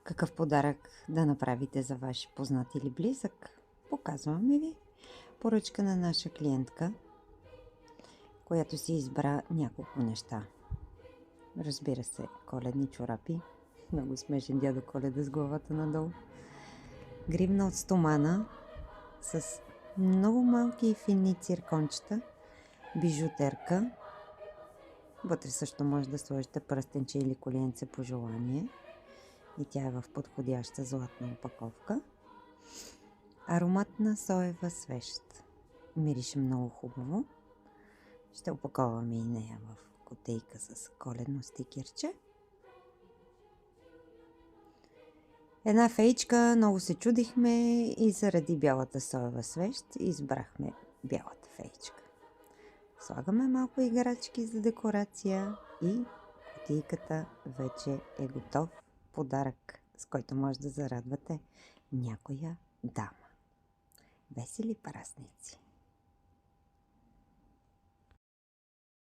Какъв подарък да направите за ваш познат или близък? Показваме ви поръчка на наша клиентка, която си избра няколко неща. Разбира се, коледни чорапи, много смешен дядо Коледа с главата надолу, гривна от стомана с много малки и финни циркончета, бижутерка. Вътре също може да сложите пръстенче или коленце по желание. И тя е в подходяща златна опаковка. Ароматна соева свещ. Мирише много хубаво. Ще опаковаме и нея в кутийка с коледно стикерче. Една феичка, много се чудихме и заради бялата соева свещ избрахме бялата феичка. Слагаме малко играчки за декорация и кутийката вече е готов подарък, с който може да зарадвате някоя дама. Весели празници!